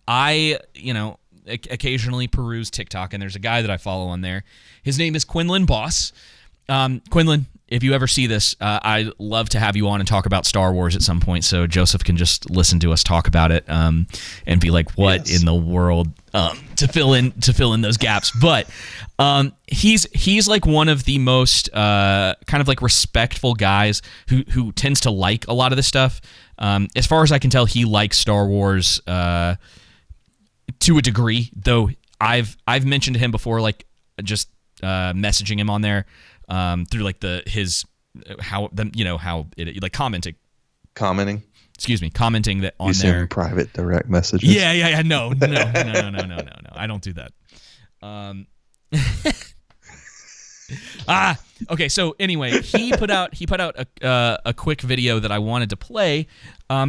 I occasionally peruse TikTok, and there's a guy that I follow on there. His name is Quinlan Boss. Quinlan, if you ever see this, I'd love to have you on and talk about Star Wars at some point, so Joseph can just listen to us talk about it and be like, "What in the world?" To fill in those gaps. But he's like one of the most kind of like respectful guys who tends to like a lot of this stuff. As far as I can tell, he likes Star Wars to a degree, though I've mentioned to him before, like just messaging him on there through like how it like commenting. Excuse me, commenting that on their private direct messages. Yeah. No. I don't do that. Okay. So anyway, he put out a quick video that I wanted to play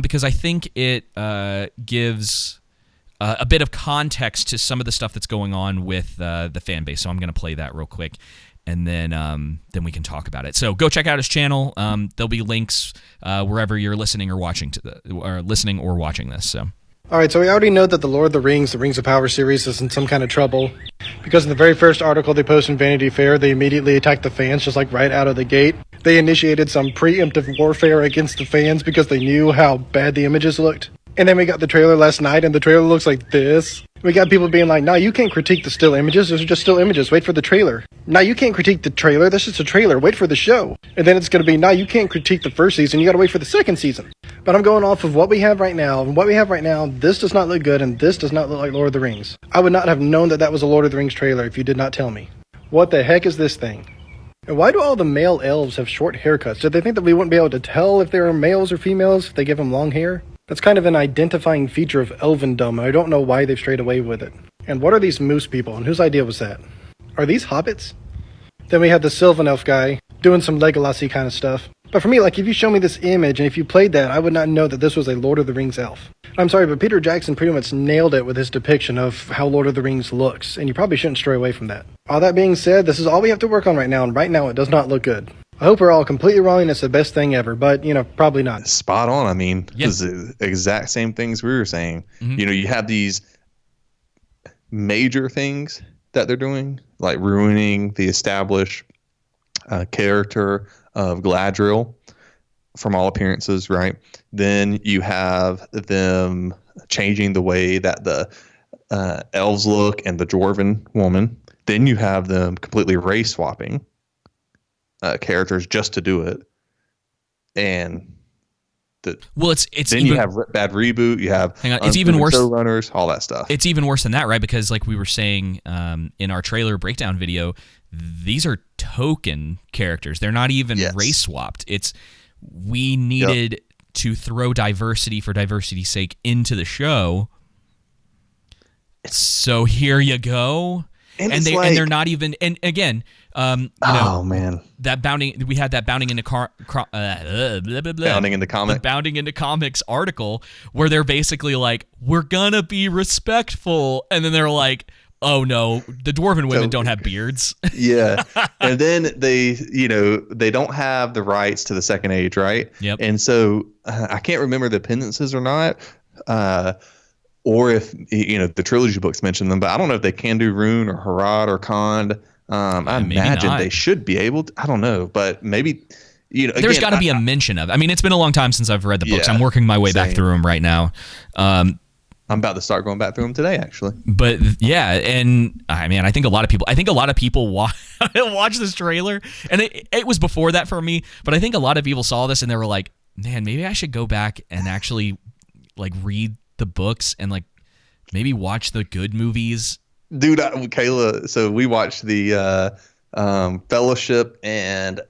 because I think it gives a bit of context to some of the stuff that's going on with the fan base. So I'm going to play that real quick, and then we can talk about it. So go check out his channel. There'll be links wherever you're listening or watching watching this. So. All right, so we already know that the Lord of the Rings of Power series is in some kind of trouble because in the very first article they posted in Vanity Fair, they immediately attacked the fans just like right out of the gate. They initiated some preemptive warfare against the fans because they knew how bad the images looked. And then we got the trailer last night, and the trailer looks like this. We got people being like, "No, you can't critique the still images. Those are just still images. Wait for the trailer." "No, you can't critique the trailer. That's just a trailer. Wait for the show." And then it's going to be, "No, you can't critique the first season. You got to wait for the second season." But I'm going off of what we have right now. And what we have right now, this does not look good, and this does not look like Lord of the Rings. I would not have known that was a Lord of the Rings trailer if you did not tell me. What the heck is this thing? And why do all the male elves have short haircuts? Did they think that we wouldn't be able to tell if they are males or females if they give them long hair? That's kind of an identifying feature of elvendom, and I don't know why they've strayed away with it. And what are these moose people, and whose idea was that? Are these hobbits? Then we have the Sylvan Elf guy doing some Legolas-y kind of stuff. But for me, like, if you show me this image, and if you played that, I would not know that this was a Lord of the Rings elf. I'm sorry, but Peter Jackson pretty much nailed it with his depiction of how Lord of the Rings looks, and you probably shouldn't stray away from that. All that being said, this is all we have to work on right now, and right now it does not look good. I hope we're all completely wrong and it's the best thing ever, but, probably not. Spot on. I mean, it's the exact same things we were saying. Mm-hmm. You have these major things that they're doing, like ruining the established character of Galadriel from all appearances, right? Then you have them changing the way that the elves look and the dwarven woman. Then you have them completely race swapping characters just to do it, and it's then even, you have bad reboot. You have it's even worse. Showrunners, all that stuff. It's even worse than that, right? Because like we were saying in our trailer breakdown video, these are token characters. They're not even race swapped. We needed to throw diversity for diversity's sake into the show. So here you go. And they're not even. And again, man, that bounding. We had that bounding into bounding into comics. Bounding into comics article where they're basically like, "We're gonna be respectful," and then they're like, "Oh no, the dwarven women don't have beards." Yeah, and then they don't have the rights to the Second Age, right? Yep. And so I can't remember the penances or not. Or if the trilogy books mention them, but I don't know if they can do Rune or Harad or Khand. I imagine they should be able to. I don't know, but maybe there's got to be a mention of. I mean, it's been a long time since I've read the books. I'm working my way back through them right now. I'm about to start going back through them today, actually. But yeah, and I think a lot of people watch this trailer, and it was before that for me. But I think a lot of people saw this and they were like, "Man, maybe I should go back and actually like read the books and like maybe watch the good movies." Dude, Kayla, so we watched the Fellowship, and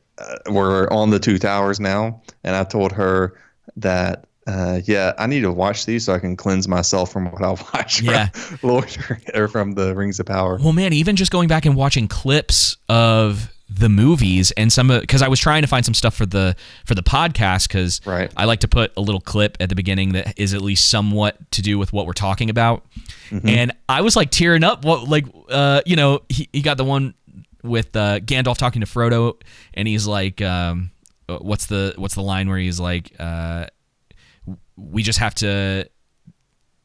we're on the Two Towers now, and I told her that I need to watch these so I can cleanse myself from what I'll watch from Lord or from the Rings of Power. Well, man, even just going back and watching clips of the movies and because I was trying to find some stuff for the podcast, because I like to put a little clip at the beginning that is at least somewhat to do with what we're talking about. Mm-hmm. And I was like tearing up. He got the one with Gandalf talking to Frodo, and he's like, what's the line where he's like, we just have to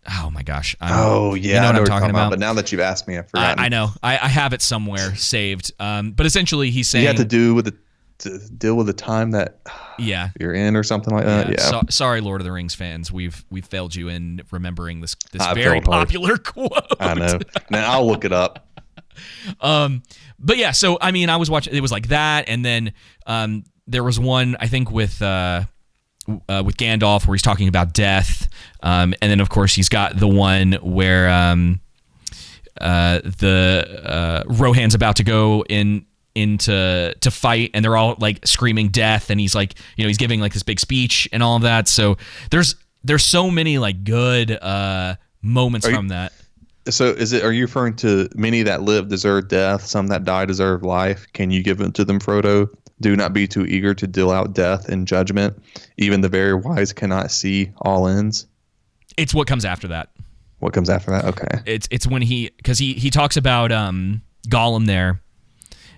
Oh my gosh. Oh yeah, you know I what know I'm what talking you're about. But now that you've asked me, I've forgotten. I know. I have it somewhere saved. But essentially, he's saying You have to deal with the time that yeah. you're in or something like that. Yeah. Sorry, Lord of the Rings fans. We've failed you in remembering this I very failed hard. popular quote. I know. Now I'll look it up. But yeah, so I mean, I was watching. It was like that, and then there was one I think with Gandalf where he's talking about death, and then of course he's got the one where Rohan's about to go into fight, and they're all like screaming death, and he's like, he's giving like this big speech and all of that. So there's so many like good moments from that. So are you referring to many that live deserve death, some that die deserve life? Can you give it to them, Frodo? Do not be too eager to deal out death and judgment. Even the very wise cannot see all ends. It's what comes after that. What comes after that? Okay. It's when he talks about Gollum there.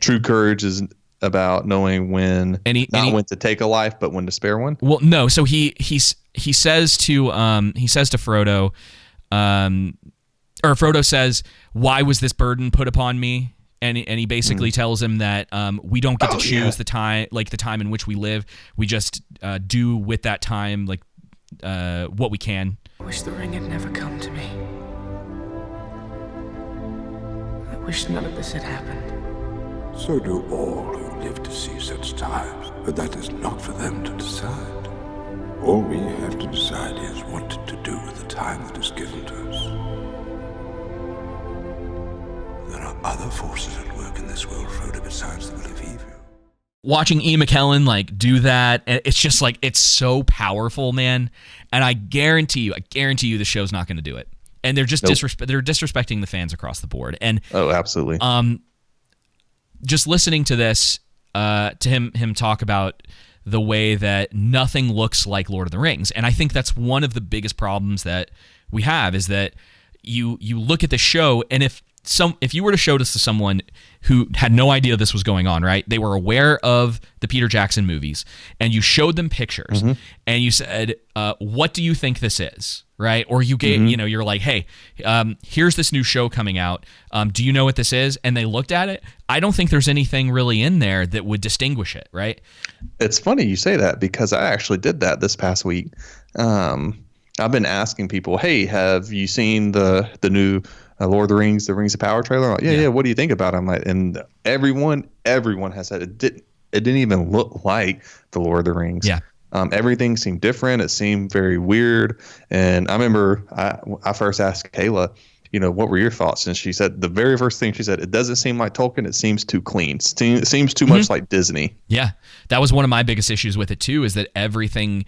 True courage is about knowing when when to take a life, but when to spare one. Well, no. So he says to Frodo, or Frodo says, "Why was this burden put upon me?" And he basically tells him that we don't get to choose the time in which we live. We just do with that time what we can. I wish the ring had never come to me. I wish none of this had happened. So do all who live to see such times, but that is not for them to decide. All we have to decide is what to do with the time that is given to us. There are other forces at work in this world, Frodo, besides the will of evil. Watching Ian McKellen do that, it's just it's so powerful, man. And I guarantee you, the show's not going to do it. And they're just they're disrespecting the fans across the board. And absolutely. Just listening to this, to him talk about the way that nothing looks like Lord of the Rings, and I think that's one of the biggest problems that we have is that you look at the show, and if you were to show this to someone who had no idea this was going on, right? They were aware of the Peter Jackson movies, and you showed them pictures, and you said, "What do you think this is?" Right? Or you gave, you're like, "Hey, here's this new show coming out. Do you know what this is?" And they looked at it. I don't think there's anything really in there that would distinguish it, right? It's funny you say that because I actually did that this past week. I've been asking people, "Hey, have you seen the new Lord of the Rings of Power trailer?" I'm like, yeah. What do you think about it? I'm like, and everyone has said it didn't even look like the Lord of the Rings. Yeah. Everything seemed different. It seemed very weird. And I remember I first asked Kayla, what were your thoughts? And she said the very first thing she said, it doesn't seem like Tolkien. It seems too clean. It seems too much like Disney. Yeah, that was one of my biggest issues with it too. Is that everything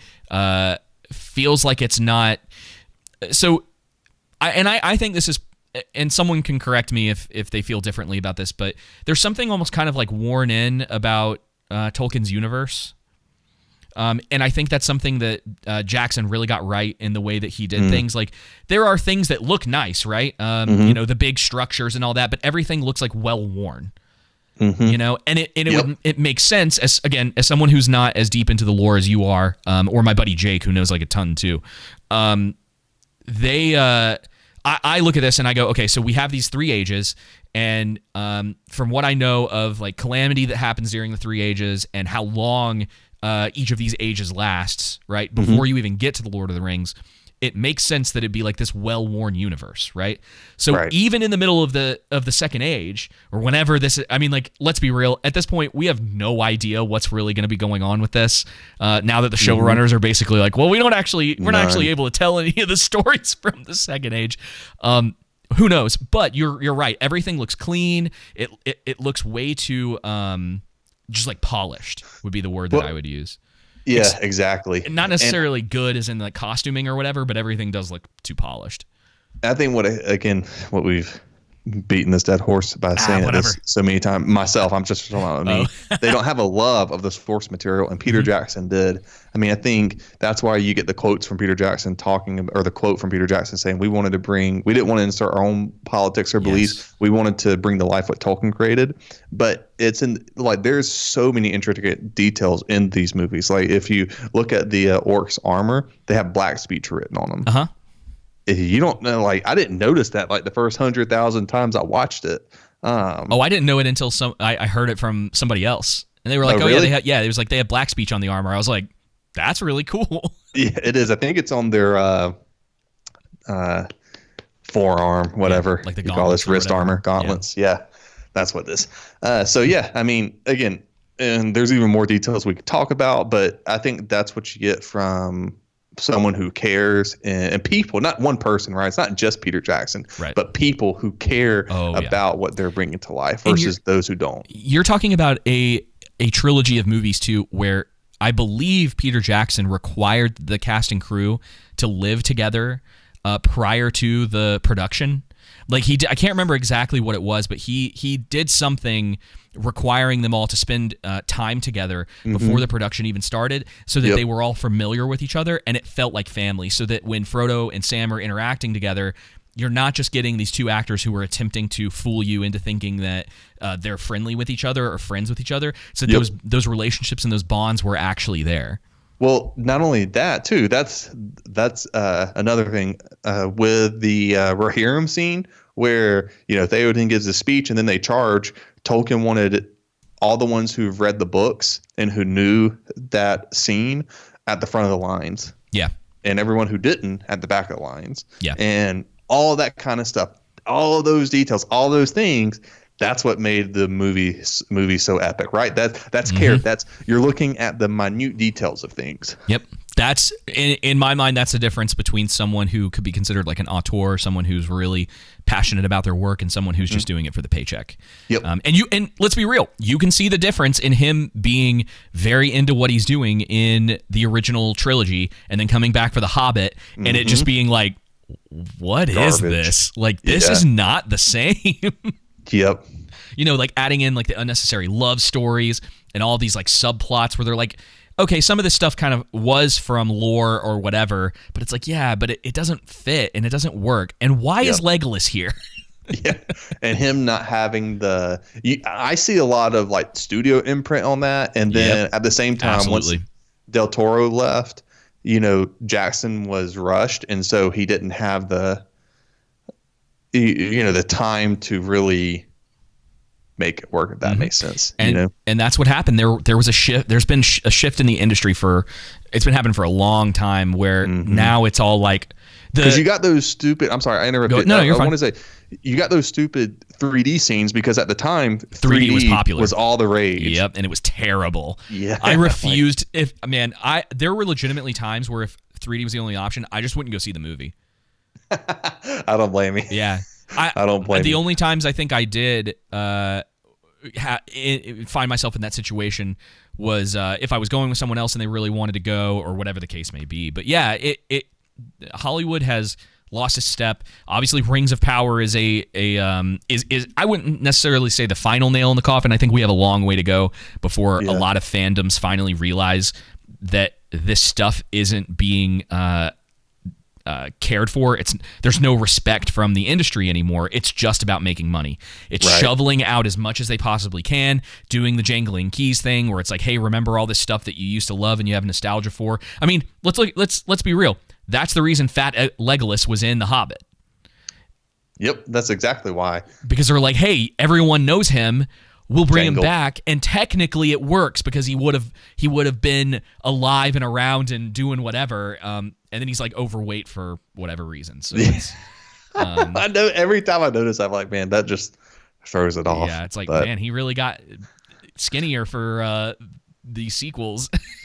feels like it's not. So, I think this is. And someone can correct me if they feel differently about this, but there's something almost kind of worn in about Tolkien's universe. And I think that's something that Jackson really got right in the way that he did things. There are things that look nice, right? The big structures and all that, but everything looks well worn. And it makes sense as someone who's not as deep into the lore as you are, or my buddy Jake, who knows a ton too. I look at this and I go, okay, so we have these three ages, and from what I know of calamity that happens during the three ages and how long each of these ages lasts, right? Before you even get to the Lord of the Rings, it makes sense that it'd be this well-worn universe, right? So even in the middle of the second age, or whenever this, let's be real, at this point, we have no idea what's really going to be going on with this. Now that the showrunners are basically well, we're not actually able to tell any of the stories from the second age. Who knows? But you're right. Everything looks clean. It looks way too just polished would be the word that I would use. Yeah, exactly. Not necessarily good as in costuming or whatever, but everything does look too polished. I think what we've beaten this dead horse by saying this so many times. Myself, I'm just talking about me. They don't have a love of this source material, and Peter Jackson did. I think that's why you get the quotes from Peter Jackson or the quote from Peter Jackson saying, we didn't want to insert our own politics or beliefs. Yes. We wanted to bring to life what Tolkien created. But it's in there's so many intricate details in these movies. If you look at the orcs' armor, they have black speech written on them. you don't know, like, I didn't notice that like the first 100,000 times I watched it. I didn't know it until I heard it from somebody else, and they were like, really? yeah, it was like they had black speech on the armor. I was like, that's really cool. Yeah, it is. I think it's on their forearm, whatever, like the you call this, wrist whatever. armor, gauntlets. Yeah, that's what this. So yeah, I mean, again, and there's even more details we could talk about, but I think that's what you get from someone who cares, and people, not one person, right? It's not just Peter Jackson, right, but people who care about what they're bringing to life versus those who don't. You're talking about a trilogy of movies too, where I believe Peter Jackson required the cast and crew to live together prior to the production. Like I can't remember exactly what it was, but he did something requiring them all to spend time together before the production even started, so that they were all familiar with each other and it felt like family. So that when Frodo and Sam are interacting together, you're not just getting these two actors who are attempting to fool you into thinking that they're friendly with each other or friends with each other. So those relationships and those bonds were actually there. Well, not only that too. That's another thing with the Rohirrim scene where Theoden gives a speech and then they charge. Tolkien wanted all the ones who've read the books and who knew that scene at the front of the lines. Yeah, and everyone who didn't at the back of the lines. Yeah, and all that kind of stuff, all of those details, all those things. That's what made the movie so epic, right? That's care. That's, you're looking at the minute details of things. Yep. That's in my mind. That's the difference between someone who could be considered like an auteur, someone who's really passionate about their work, and someone who's just doing it for the paycheck. Yep. And let's be real, you can see the difference in him being very into what he's doing in the original trilogy, and then coming back for The Hobbit, and it just being like, what is this? Like, this is not the same. Yep. Like adding in like the unnecessary love stories and all these like subplots where they're like, okay, some of this stuff kind of was from lore or whatever, but it's like, yeah, but it doesn't fit and it doesn't work. And why is Legolas here? Yeah, and him not having I see a lot of like studio imprint on that, and then at the same time, once Del Toro left, Jackson was rushed, and so he didn't have the time to really make it work, if that makes sense. And that's what happened. There was a shift. There's been a shift in the industry it's been happening for a long time, where now it's all like, because you got those stupid, I'm sorry, I interrupted. No, you're fine. I want to say, you got those stupid 3D scenes, because at the time 3D was popular, was all the rage. Yep, and it was terrible. Yeah, I refused. There were legitimately times where if 3D was the only option, I just wouldn't go see the movie. I don't blame you. Yeah, I don't blame you. The only times I think I did find myself in that situation was if I was going with someone else and they really wanted to go, or whatever the case may be. But yeah, Hollywood has lost a step. Obviously, Rings of Power is is I wouldn't necessarily say the final nail in the coffin. I think we have a long way to go before a lot of fandoms finally realize that this stuff isn't being cared for. There's no respect from the industry anymore. It's just about making money. It's shoveling out as much as they possibly can, doing the jangling keys thing where it's like, hey, remember all this stuff that you used to love and you have nostalgia for? I mean, let's be real. That's the reason Fat Legolas was in The Hobbit. Yep, that's exactly why. Because they're like, hey, everyone knows him. We'll bring him back, and technically it works because he would have been alive and around and doing whatever. And then he's like overweight for whatever reason. So it's, I know, every time I notice, I'm like, man, that just throws it off. Yeah, it's like, man, he really got skinnier for these sequels.